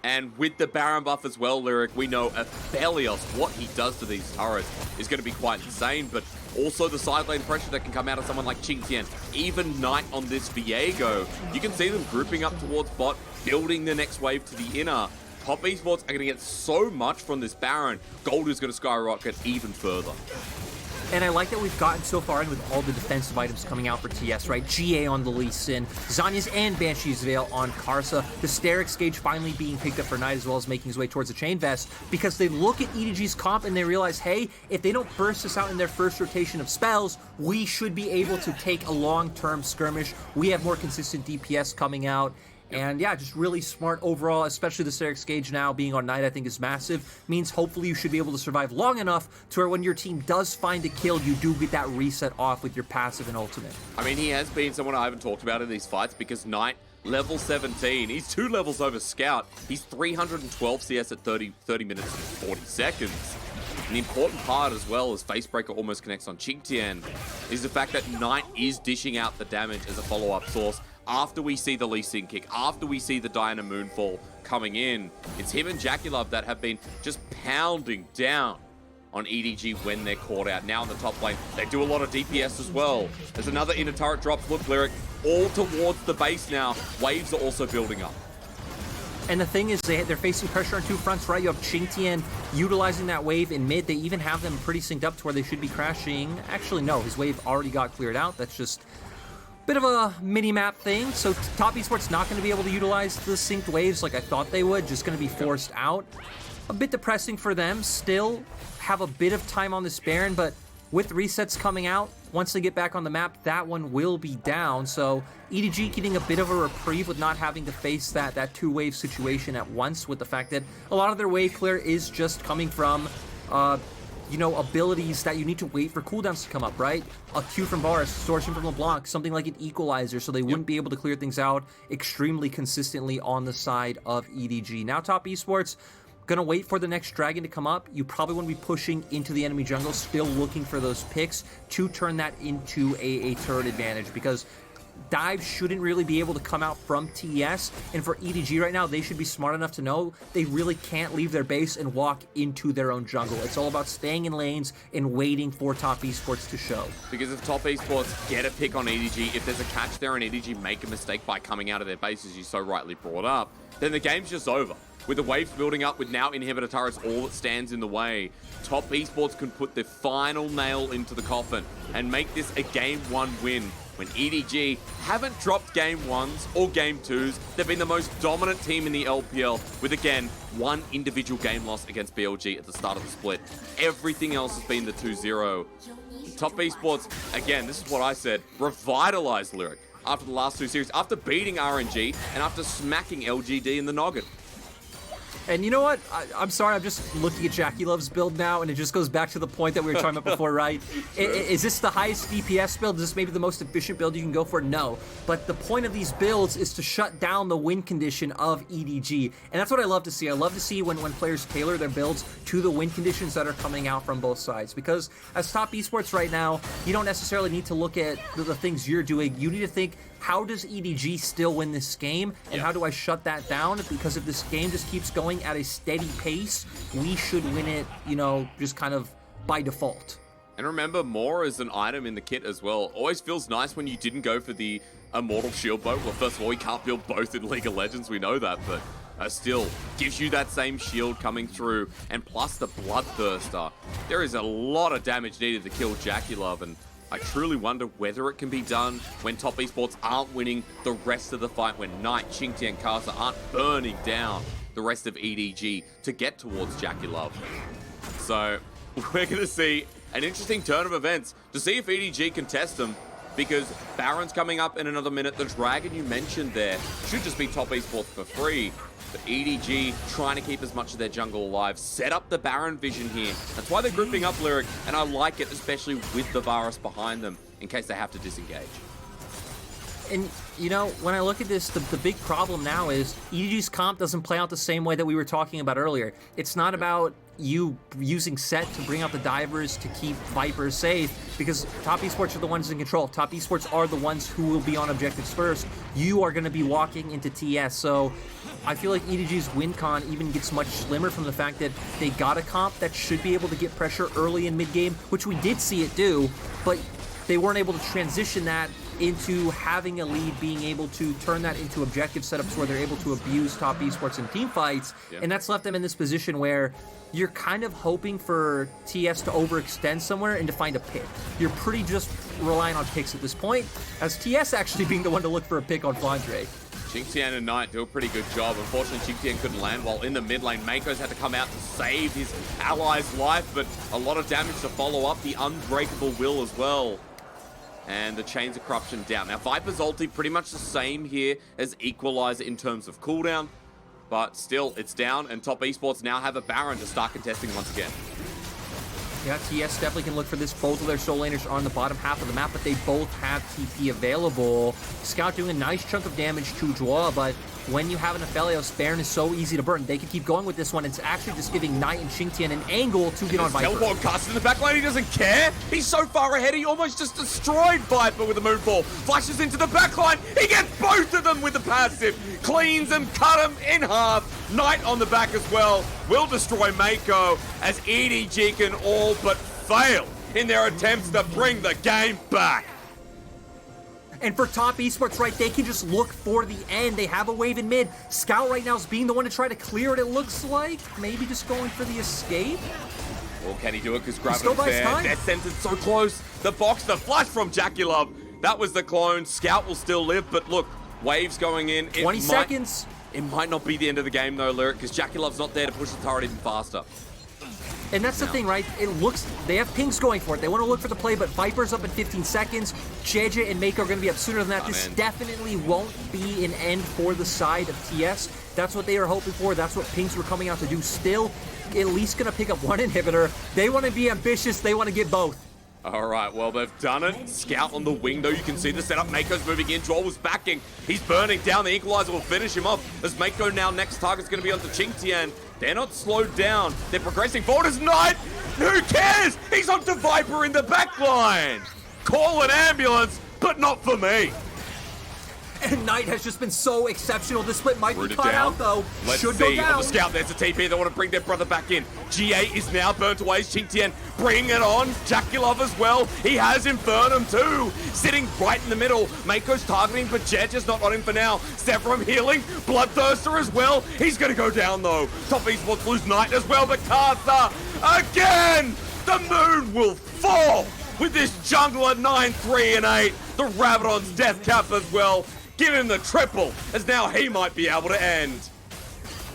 And with the Baron buff as well, Lyric, we know Aphelios, what he does to these turrets is going to be quite insane, but also the side lane pressure that can come out of someone like Qingtian. Even Knight on this Viego, you can see them grouping up towards bot, building the next wave to the inner. Top Esports are going to get so much from this Baron. Gold is going to skyrocket even further. And I like that we've gotten so far in with all the defensive items coming out for TS, right? GA on the Lee Sin, Zhonya's and Banshee's Veil on Karsa, the Hysterics Gauge finally being picked up for Knight as well as making his way towards the Chain Vest, because they look at EDG's comp and they realize, hey, if they don't burst us out in their first rotation of spells, we should be able to take a long-term skirmish. We have more consistent DPS coming out. And yeah, just really smart overall, especially the Hysterics Gauge now being on Knight, I think is massive. Means hopefully you should be able to survive long enough to where when your team does find a kill, you do get that reset off with your passive and ultimate. I mean, he has been someone I haven't talked about in these fights because Knight, level 17, he's 2 levels over Scout. He's 312 CS at 30 minutes and 40 seconds. And the important part as well as Facebreaker almost connects on Qingtian is the fact that Knight is dishing out the damage as a follow-up source. After we see the Lee Sin kick, after we see the Diana Moonfall coming in, it's him and Jaculov that have been just pounding down on EDG when they're caught out. Now in the top lane, they do a lot of DPS as well. There's another inner turret drop. Look, Lyric, all towards the base now. Waves are also building up. And the thing is, they're facing pressure on two fronts, right? You have Qingtian utilizing that wave in mid. They even have them pretty synced up to where they should be crashing. Actually, no, his wave already got cleared out. That's just bit of a mini-map thing, so Top Esports not going to be able to utilize the synced waves like I thought they would, just going to be forced out. A bit depressing for them, still have a bit of time on this Baron, but with resets coming out, once they get back on the map, that one will be down, so EDG getting a bit of a reprieve with not having to face that two-wave situation at once, with the fact that a lot of their wave clear is just coming from you know, abilities that you need to wait for cooldowns to come up, right? A Q from Varus, Distortion from LeBlanc, something like an Equalizer, so they wouldn't be able to clear things out extremely consistently on the side of EDG. Now Top Esports, gonna wait for the next dragon to come up. You probably want to be pushing into the enemy jungle, still looking for those picks to turn that into a turret advantage, because dives shouldn't really be able to come out from TES, and for EDG right now, they should be smart enough to know they really can't leave their base and walk into their own jungle. It's all about staying in lanes and waiting for Top Esports to show. Because if Top Esports get a pick on EDG, if there's a catch there and EDG make a mistake by coming out of their base, as you so rightly brought up, then the game's just over. With the waves building up, with now inhibitor turrets all that stands in the way, Top Esports can put the final nail into the coffin and make this a Game 1 win. When EDG haven't dropped Game 1s or Game 2s, they've been the most dominant team in the LPL with, again, one individual game loss against BLG at the start of the split. Everything else has been the 2-0. Top Esports, again, this is what I said, revitalized Lyric after the last two series, after beating RNG and after smacking LGD in the noggin. And you know what? I'm sorry, I'm just looking at JackeyLove's build now, and it just goes back to the point that we were talking about before, right? Is this the highest DPS build? Is this maybe the most efficient build you can go for? No. But the point of these builds is to shut down the win condition of EDG. And that's what I love to see. I love to see when players tailor their builds to the win conditions that are coming out from both sides. Because as top esports right now, you don't necessarily need to look at the things you're doing. You need to think, how does EDG still win this game, and how do I shut that down? Because if this game just keeps going at a steady pace, we should win it, you know, just kind of by default. And remember, Maw is an item in the kit as well. Always feels nice when you didn't go for the Immortal Shield Bow. Well, first of all, you can't build both in League of Legends, we know that, but still gives you that same shield coming through, and plus the Bloodthirster. There is a lot of damage needed to kill JackeyLove, and I truly wonder whether it can be done when top esports aren't winning the rest of the fight, when Knight, Xingtian, and Kai'Sa aren't burning down the rest of EDG to get towards JackeyLove. So we're going to see an interesting turn of events to see if EDG can test them, because Baron's coming up in another minute. The Dragon you mentioned there should just be top esports for free. But EDG trying to keep as much of their jungle alive, set up the Baron vision here. That's why they're grouping up Lyric, and I like it, especially with the Varus behind them, in case they have to disengage. And, you know, when I look at this, the big problem now is EDG's comp doesn't play out the same way that we were talking about earlier. It's not about you using set to bring out the divers to keep Viper safe, because top esports are the ones in control. Top esports are the ones who will be on objectives first. You are going to be walking into TS, so I feel like EDG's win con even gets much slimmer from the fact that they got a comp that should be able to get pressure early in mid-game, which we did see it do, but they weren't able to transition that into having a lead, being able to turn that into objective setups where they're able to abuse top esports in team fights, and that's left them in this position where you're kind of hoping for TS to overextend somewhere and to find a pick. You're pretty just relying on picks at this point, as TS actually being the one to look for a pick on Flandre. Xingtian and Knight do a pretty good job. Unfortunately, Xingtian couldn't land, while in the mid lane, Mako's had to come out to save his ally's life, but a lot of damage to follow up. The Unbreakable Will as well. And the Chains of Corruption down. Now, Viper's ulti pretty much the same here as Equalizer in terms of cooldown, but still, it's down, and top esports now have a Baron to start contesting once again. Yeah, TS definitely can look for this. Both of their soul laners are on the bottom half of the map, but they both have TP available. Scout doing a nice chunk of damage to Joa, but when you have an Aphelios, Baron is so easy to burn. They can keep going with this one. It's actually just giving Knight and Xingtian an angle to get on Viper. Teleport cast in the back line, he doesn't care. He's so far ahead, he almost just destroyed Viper with a Moonfall. Flashes into the back line, he gets both of them with the passive. Cleans him, cut him in half. Knight on the back as well. Will destroy Mako, as EDG can all but fail in their attempts to bring the game back. And for top esports, right, they can just look for the end. They have a wave in mid. Scout right now is being the one to try to clear it, it looks like. Maybe just going for the escape. Well, can he do it? Because Graviton's there. Death Sentence so close. The box, the flash from JackeyLove. That was the clone. Scout will still live, but look, waves going in. 20 seconds. It might not be the end of the game, though, Lyric, because JackeyLove's not there to push the turret even faster. And that's the thing, right? It looks, they have pings going for it. They want to look for the play, but Viper's up in 15 seconds. JJ and Mako are going to be up sooner than that. This definitely won't be an end for the side of TS. That's what they are hoping for. That's what pings were coming out to do. Still, at least going to pick up one inhibitor. They want to be ambitious. They want to get both. All right, well, they've done it. Scout on the wing, though. You can see the setup. Mako's moving in. Joel was backing. He's burning down. The Equalizer will finish him off, as Mako now next target's going to be onto Xingtian. They're not slowed down. They're progressing forward as Knight. Who cares? He's onto Viper in the backline. Call an ambulance, but not for me. And Knight has just been so exceptional. This split might be caught out, though. Let's Should see. go down. On the Scout, there's a TP. They want to bring their brother back in. GA is now burnt away. Xingtian bring it on. JackeyLove as well. He has Infernum too. Sitting right in the middle. Mako's targeting, but Jedge is not on him for now. Severum healing. Bloodthirster as well. He's going to go down, though. Top esports lose Knight as well, but Kai'Sa again. The moon will fall with this jungler 9, 3, and 8. The Rabadon's death cap as well. Give him the triple, as now he might be able to end.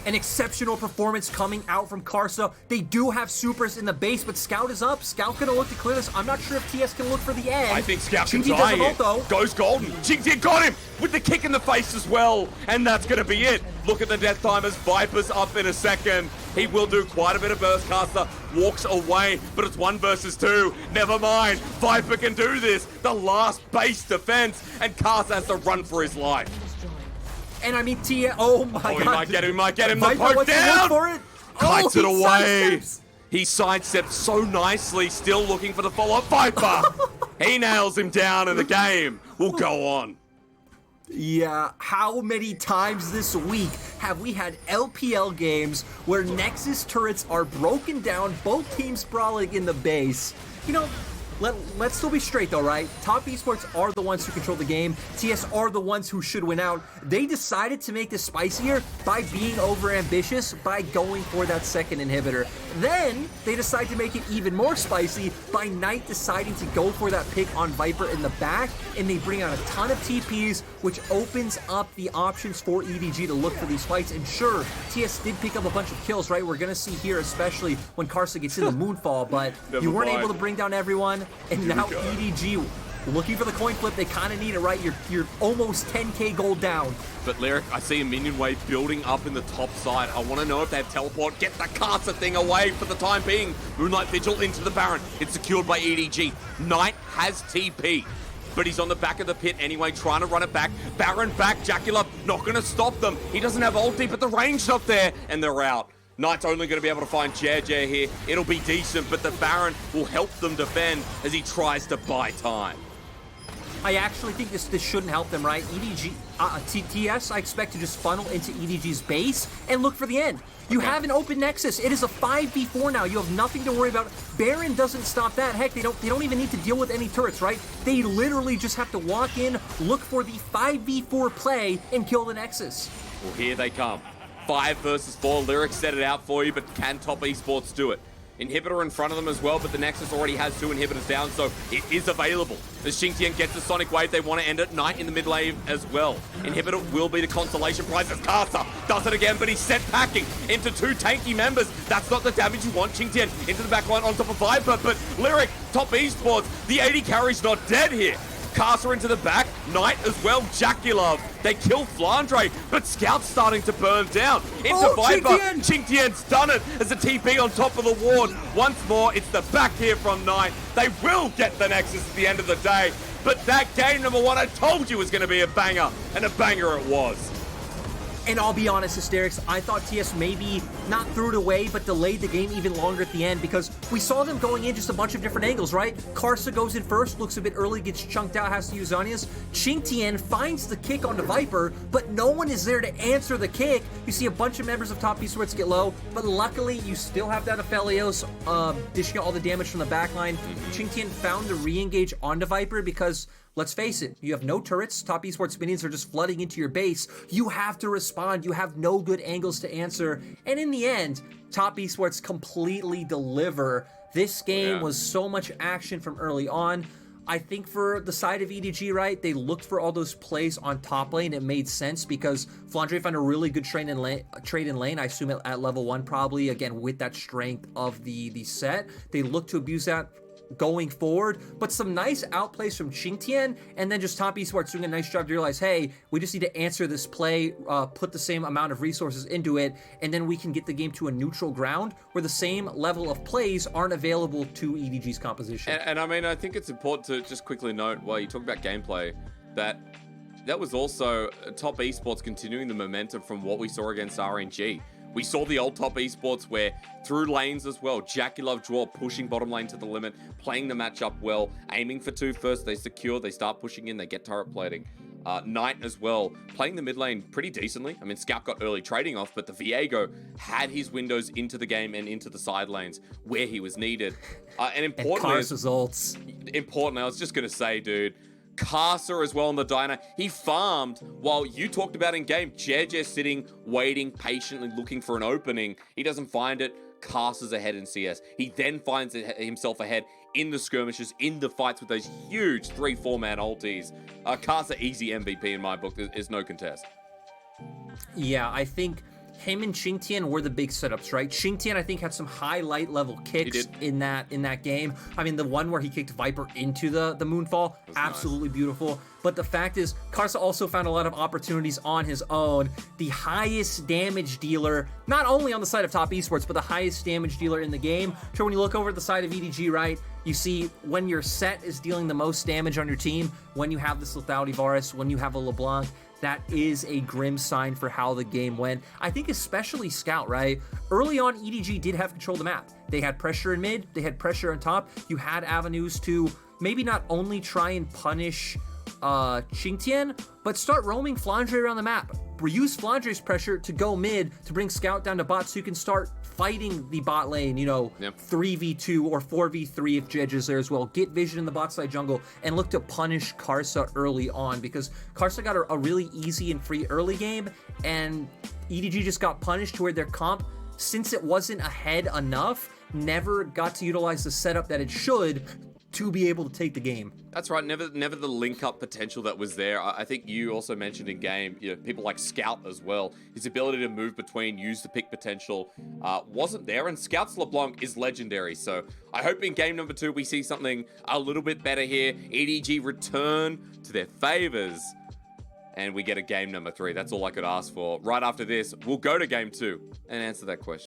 An exceptional performance coming out from Karsa. They do have supers in the base, but Scout is up. Scout gonna look to clear this. I'm not sure if TS can look for the edge. I think Scout can Chinky die doesn't here. ult, though. Goes Golden. Chinky got him with the kick in the face as well. And that's going to be it. Look at the death timers. Viper's up in a second. He will do quite a bit of burst. Caster walks away, but it's 1 versus 2. Never mind. Viper can do this. The last base defense. And Caster has to run for his life. And I mean, Tia, oh my god. He might get him. The Viper poke wants to look down. for it. Kites it he away. sidesteps. He sidesteps so nicely, still looking for the follow-up. Viper! He nails him down and the game will go on. Yeah, how many times this week have we had LPL games where Nexus turrets are broken down, both teams brawling in the base? You know, let's still be straight though, right? Top Esports are the ones who control the game. TS are the ones who should win out. They decided to make this spicier by being over-ambitious, by going for that second inhibitor. Then, they decide to make it even more spicy by Knight deciding to go for that pick on Viper in the back, and they bring out a ton of TPs, which opens up the options for EDG to look for these fights. And sure, TS did pick up a bunch of kills, right? We're gonna see here, especially when Karsa gets in the Moonfall, but you weren't able to bring down everyone, and now EDG looking for the coin flip. They kind of need it, right? You're almost 10k gold down. But Lyric, I see a minion wave building up in the top side. I want to know if they have teleport. Get the Karsa thing away for the time being. Moonlight Vigil into the Baron. It's secured by EDG. Knight has TP, but he's on the back of the pit anyway, trying to run it back. Baron back. Jackulov not going to stop them. He doesn't have ulti, but the range's not there, and they're out. Knight's only going to be able to find JJ here. It'll be decent, but the Baron will help them defend as he tries to buy time. I actually think this shouldn't help them, right? EDG, TS, I expect to just funnel into EDG's base and look for the end. You have an open Nexus. It is a 5v4 now. You have nothing to worry about. Baron doesn't stop that. Heck, they don't even need to deal with any turrets, right? They literally just have to walk in, look for the 5v4 play, and kill the Nexus. Well, here they come. 5 versus 4. Lyric set it out for you, but can Top Esports do it? Inhibitor in front of them as well, but the Nexus already has 2 inhibitors down, so it is available. As Xingtian gets the Sonic Wave, they want to end it. Knight in the mid lane as well. Inhibitor will be the consolation prize as Karsa does it again, but he's set packing into 2 tanky members. That's not the damage you want. Xingtian into the back line on top of Viper, but Lyric, Top Esports, the 80 carry's not dead here. Karsa into the back, Knight as well, Jackulov. They kill Flandre, but Scout's starting to burn down. Into Viper, Xingtian's done it as a TP on top of the ward. Once more, it's the back here from Knight. They will get the Nexus at the end of the day, but that game number 1 I told you was going to be a banger, and a banger it was. And I'll be honest, Hysterics, I thought TS maybe not threw it away, but delayed the game even longer at the end because we saw them going in just a bunch of different angles, right? Karsa goes in first, looks a bit early, gets chunked out, has to use Zhonya's. Xingtian finds the kick onto Viper, but no one is there to answer the kick. You see a bunch of members of Top Esports get low, but luckily you still have that Aphelios dishing out all the damage from the backline. Xingtian found the re-engage onto Viper because let's face it, you have no turrets. Top Esports minions are just flooding into your base. You have to respond. You have no good angles to answer. And in the end, Top Esports completely deliver. This game was so much action from early on. I think for the side of EDG, right, they looked for all those plays on top lane. It made sense because Flandre found a really good trade in lane. I assume at level 1 probably, again, with that strength of the set. They looked to abuse that going forward, but some nice outplays from Xingtian, and then just Top Esports doing a nice job to realize, hey, we just need to answer this play, put the same amount of resources into it, and then we can get the game to a neutral ground where the same level of plays aren't available to EDG's composition. And I mean, I think it's important to just quickly note, while you talk about gameplay, that was also Top Esports continuing the momentum from what we saw against RNG. We saw the old Top Esports where through lanes as well, Jackulov draw, pushing bottom lane to the limit, playing the matchup well, aiming for 2 first, they secure, they start pushing in, they get turret plating. Knight as well, playing the mid lane pretty decently. I mean, Scout got early trading off, but the Viego had his windows into the game and into the side lanes where he was needed. And importantly, importantly, I was just going to say, dude, Karsa as well in the Diner. He farmed while you talked about in game. JJ sitting, waiting, patiently looking for an opening. He doesn't find it. Karsa's ahead in CS. He then finds himself ahead in the skirmishes, in the fights with those huge 3-4 man ultis. Karsa easy MVP in my book. There's no contest. Yeah, I think him and Qingtian were the big setups, right? Qingtian, I think, had some highlight level kicks in that game. I mean, the one where he kicked Viper into the Moonfall, absolutely beautiful. But the fact is, Karsa also found a lot of opportunities on his own. The highest damage dealer, not only on the side of Top Esports, but the highest damage dealer in the game. So when you look over at the side of EDG, right, you see when your set is dealing the most damage on your team, when you have this Lethality Varus, when you have a LeBlanc, that is a grim sign for how the game went. I think especially Scout, right? Early on, EDG did have control of the map. They had pressure in mid, they had pressure on top. You had avenues to maybe not only try and punish Qingtian, but start roaming Flandre around the map. Use Flandre's pressure to go mid to bring Scout down to bot so you can start fighting the bot lane, 3v2 or 4v3 if Jedge is there as well. Get vision in the bot side jungle and look to punish Karsa early on, because Karsa got a really easy and free early game, and EDG just got punished to where their comp, since it wasn't ahead enough, never got to utilize the setup that it should to be able to take the game. That's right. Never the link-up potential that was there. I think you also mentioned in game, people like Scout as well. His ability to move between, use the pick potential wasn't there, and Scout's LeBlanc is legendary. So I hope in game number 2 we see something a little bit better here. EDG return to their favors, and we get a game number 3. That's all I could ask for. Right after this, we'll go to game 2 and answer that question.